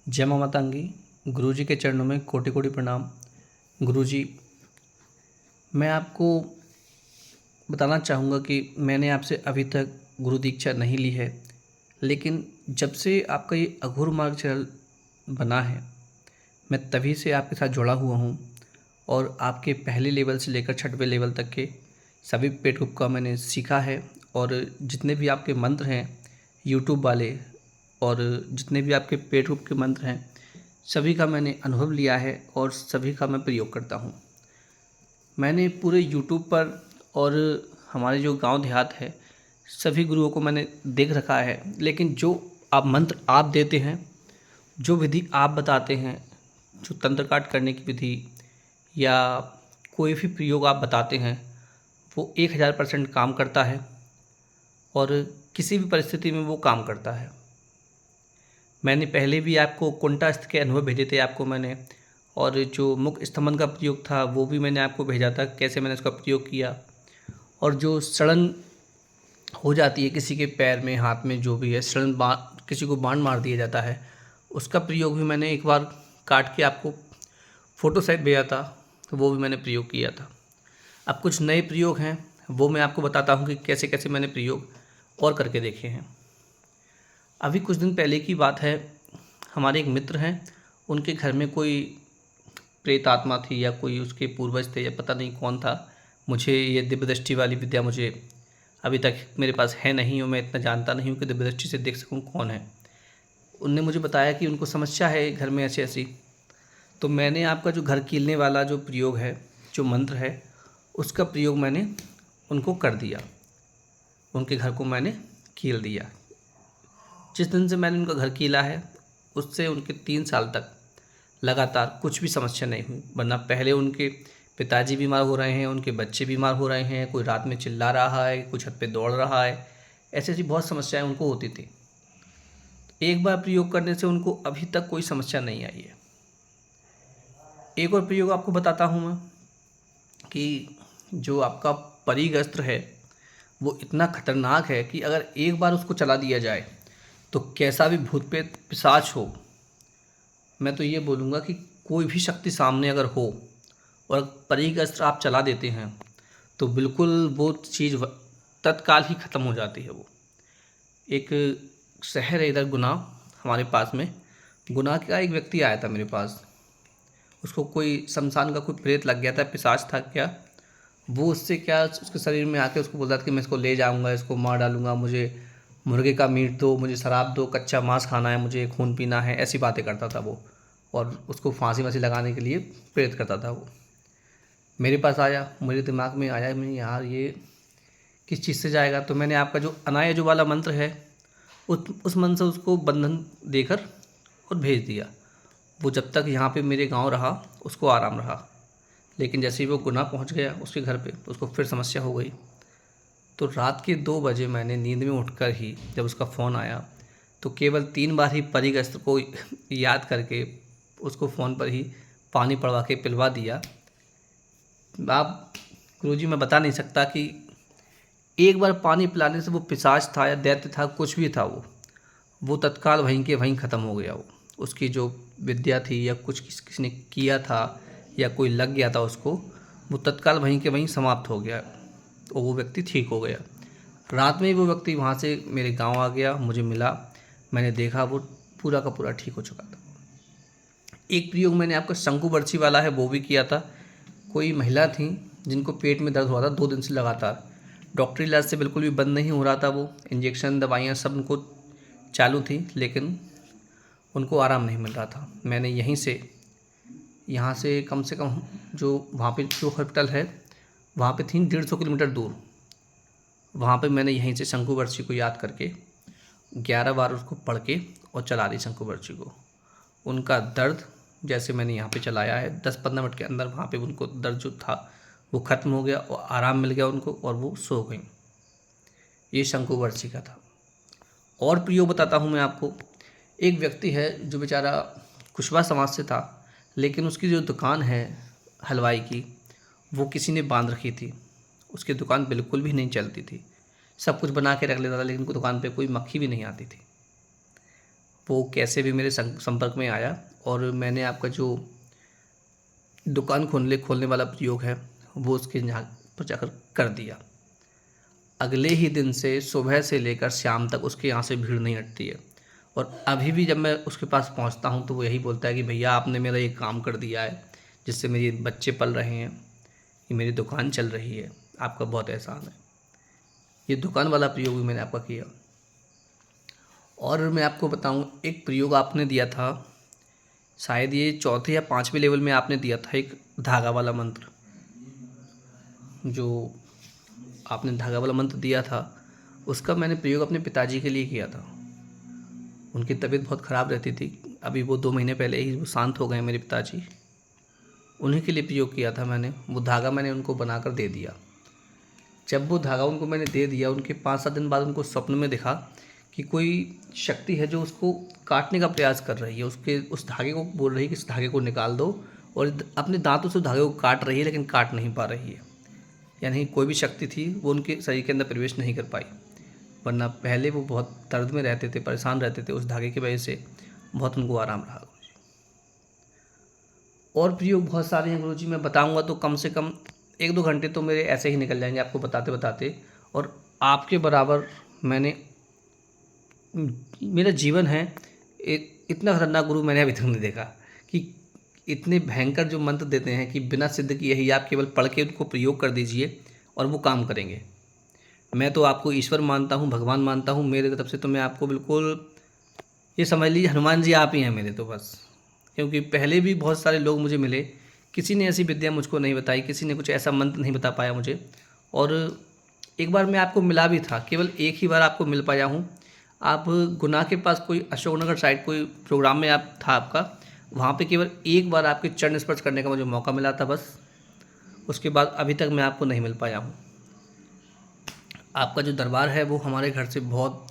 जय माँ मातंगी। गुरुजी के चरणों में कोटि कोटि प्रणाम। गुरुजी, मैं आपको बताना चाहूँगा कि मैंने आपसे अभी तक गुरु दीक्षा नहीं ली है, लेकिन जब से आपका ये अघोर मार्ग चैनल बना है, मैं तभी से आपके साथ जुड़ा हुआ हूँ और आपके पहले लेवल से लेकर छठवें लेवल तक के सभी पेट ग्रुप का मैंने सीखा है। और जितने भी आपके मंत्र हैं यूट्यूब वाले, और जितने भी आपके पेट ग्रुप के मंत्र हैं, सभी का मैंने अनुभव लिया है और सभी का मैं प्रयोग करता हूँ। मैंने पूरे यूट्यूब पर और हमारे जो गांव देहात है, सभी गुरुओं को मैंने देख रखा है, लेकिन जो आप मंत्र आप देते हैं, जो विधि आप बताते हैं, जो तंत्र काट करने की विधि या कोई भी प्रयोग आप बताते हैं, वो 1000% काम करता है और किसी भी परिस्थिति में वो काम करता है। मैंने पहले भी आपको कुंटास्त्र के अनुभव भेजे थे आपको मैंने, और जो मुख स्तंभन का प्रयोग था वो भी मैंने आपको भेजा था, कैसे मैंने उसका प्रयोग किया। और जो सड़न हो जाती है किसी के पैर में, हाथ में, जो भी है सड़न, किसी को बाण मार दिया जाता है, उसका प्रयोग भी मैंने एक बार काट के आपको फ़ोटो सहित भेजा था, तो वो भी मैंने प्रयोग किया था। अब कुछ नए प्रयोग हैं, वो मैं आपको बताता हूँ कि कैसे कैसे मैंने प्रयोग और करके देखे हैं। अभी कुछ दिन पहले की बात है, हमारे एक मित्र हैं, उनके घर में कोई प्रेत आत्मा थी या कोई उसके पूर्वज थे या पता नहीं कौन था। मुझे ये दिव्य दृष्टि वाली विद्या मुझे अभी तक मेरे पास है नहीं, और मैं इतना जानता नहीं हूँ कि दिव्य दृष्टि से देख सकूँ कौन है। उनने मुझे बताया कि उनको समस्या है घर में ऐसी ऐसी। तो मैंने आपका जो घर कीलने वाला जो प्रयोग है, जो मंत्र है, उसका प्रयोग मैंने उनको कर दिया, उनके घर को मैंने कील दिया। जिस दिन से मैंने उनका घर कीला है, उससे उनके 3 साल तक लगातार कुछ भी समस्या नहीं हुई। वरना पहले उनके पिताजी बीमार हो रहे हैं, उनके बच्चे बीमार हो रहे हैं, कोई रात में चिल्ला रहा है, कोई छत पे दौड़ रहा है, ऐसी ऐसी बहुत समस्याएं उनको होती थी। एक बार प्रयोग करने से उनको अभी तक कोई समस्या नहीं आई है। एक और प्रयोग आपको बताता हूँ मैं कि जो आपका परिघ अस्त्र है, वो इतना खतरनाक है कि अगर एक बार उसको चला दिया जाए तो कैसा भी भूत प्रेत पिशाच हो, मैं तो ये बोलूँगा कि कोई भी शक्ति सामने अगर हो और परिघ अस्त्र आप चला देते हैं, तो बिल्कुल वो चीज़ तत्काल ही ख़त्म हो जाती है। वो एक शहर है इधर गुना, हमारे पास में गुना का एक व्यक्ति आया था मेरे पास। उसको कोई शमशान का कोई प्रेत लग गया था, पिशाच था क्या, वो उससे क्या उसके शरीर में आके उसको बोलता था कि मैं इसको ले जाऊंगा, इसको मार डालूंगा, मुझे मुर्गे का मीट दो, मुझे शराब दो, कच्चा मांस खाना है, मुझे खून पीना है, ऐसी बातें करता था वो। और उसको फांसी वांसी लगाने के लिए प्रेरित करता था वो। मेरे पास आया, मेरे दिमाग में आया, मैं यार ये किस चीज़ से जाएगा। तो मैंने आपका जो अनायजो वाला मंत्र है, उस मंत्र से उसको बंधन देकर और भेज दिया। वो जब तक यहाँ पे मेरे गांव रहा, उसको आराम रहा, लेकिन जैसे ही वो गुना पहुँच गया उसके घर पे, तो उसको फिर समस्या हो गई। तो रात के 2 बजे मैंने नींद में उठकर ही जब उसका फ़ोन आया, तो केवल 3 बार ही परिघ अस्त्र को याद करके उसको फ़ोन पर ही पानी पड़वा के पिलवा दिया। आप गुरुजी, मैं बता नहीं सकता कि एक बार पानी पिलाने से वो पिशाच था या दैत्य था, कुछ भी था, वो तत्काल वहीं के वहीं ख़त्म हो गया। वो उसकी जो विद्या थी या कुछ किसी ने किया था या कोई लग गया था उसको, वो तत्काल वहीं के वहीं समाप्त हो गया और वो व्यक्ति ठीक हो गया। रात में ही वो व्यक्ति वहाँ से मेरे गांव आ गया, मुझे मिला, मैंने देखा वो पूरा का पूरा ठीक हो चुका था। एक प्रयोग मैंने आपका शंकु बरछी वाला है, वो भी किया था। कोई महिला थी जिनको पेट में दर्द हो रहा था 2 दिन से लगातार, डॉक्टरी इलाज से बिल्कुल भी बंद नहीं हो रहा था, वो इंजेक्शन दवाइयाँ सब उनको चालू थी, लेकिन उनको आराम नहीं मिल रहा था। मैंने यहाँ से कम से कम जो वहाँ पे जो हॉस्पिटल है, वहाँ पे थी 150 किलोमीटर दूर, वहाँ पे मैंने यहीं से शंकु बरछी को याद करके 11 बार उसको पढ़ के और चला दी शंकु बरछी को। उनका दर्द जैसे मैंने यहाँ पे चलाया है, 10-15 मिनट के अंदर वहाँ पे उनको दर्द जो था वो ख़त्म हो गया और आराम मिल गया उनको, और वो सो गई। ये शंकु बरछी का था। और प्रयोग बताता हूँ मैं आपको। एक व्यक्ति है जो बेचारा कुशवा समाज से था, लेकिन उसकी जो दुकान है हलवाई की, वो किसी ने बांध रखी थी। उसकी दुकान बिल्कुल भी नहीं चलती थी, सब कुछ बना के रख लेता था, लेकिन दुकान पे कोई मक्खी भी नहीं आती थी। वो कैसे भी मेरे संपर्क में आया और मैंने आपका जो दुकान खोलने वाला प्रयोग है वो उसके यहाँ पर जाकर कर दिया। अगले ही दिन से सुबह से लेकर शाम तक उसके यहाँ से भीड़ नहीं हटती है। और अभी भी जब मैं उसके पास पहुँचता हूँ तो वो यही बोलता है कि भैया आपने मेरा ये काम कर दिया है, जिससे मेरे बच्चे पल रहे हैं, ये मेरी दुकान चल रही है, आपका बहुत एहसान है। ये दुकान वाला प्रयोग भी मैंने आपका किया। और मैं आपको बताऊँ, एक प्रयोग आपने दिया था, शायद ये चौथे या पाँचवें लेवल में आपने दिया था, एक धागा वाला मंत्र। जो आपने धागा वाला मंत्र दिया था उसका मैंने प्रयोग अपने पिताजी के लिए किया था। उनकी तबीयत बहुत ख़राब रहती थी, अभी वो 2 महीने पहले ही वो शांत हो गए मेरे पिताजी। उन्हीं के लिए प्रयोग किया था मैंने। वो धागा मैंने उनको बनाकर दे दिया। जब वो धागा उनको मैंने दे दिया, उनके 5-7 दिन बाद उनको स्वप्न में दिखा कि कोई शक्ति है जो उसको काटने का प्रयास कर रही है, उसके उस धागे को बोल रही है कि इस धागे को निकाल दो, और अपने दांतों से धागे को काट रही है लेकिन काट नहीं पा रही है। यानी कोई भी शक्ति थी वो उनके शरीर के अंदर प्रवेश नहीं कर पाई, वरना पहले वो बहुत दर्द में रहते थे, परेशान रहते थे। उस धागे की वजह से बहुत उनको आराम रहा गुरुजी। और प्रयोग बहुत सारे हैं गुरुजी, मैं बताऊंगा तो कम से कम 1-2 घंटे तो मेरे ऐसे ही निकल जाएंगे आपको बताते बताते। और आपके बराबर मेरा जीवन है, इतना खतरनाक गुरु मैंने अभी तक नहीं देखा कि इतने भयंकर जो मंत्र देते हैं कि बिना सिद्ध किए ही आप केवल पढ़ के उनको प्रयोग कर दीजिए और वो काम करेंगे। मैं तो आपको ईश्वर मानता हूँ, भगवान मानता हूँ। मेरे तरफ से तो मैं आपको बिल्कुल ये समझ लीजिए हनुमान जी आप ही हैं मेरे तो बस। क्योंकि पहले भी बहुत सारे लोग मुझे मिले, किसी ने ऐसी विद्या मुझको नहीं बताई, किसी ने कुछ ऐसा मंत्र नहीं बता पाया मुझे। और एक बार मैं आपको मिला भी था, केवल एक ही बार आपको मिल पाया हूँ। आप गुना के पास कोई अशोकनगर साइड कोई प्रोग्राम में आप था आपका, वहाँ पे केवल एक बार आपके चरण स्पर्श करने का मुझे मौका मिला था बस। उसके बाद अभी तक मैं आपको नहीं मिल पाया हूँ। आपका जो दरबार है वो हमारे घर से बहुत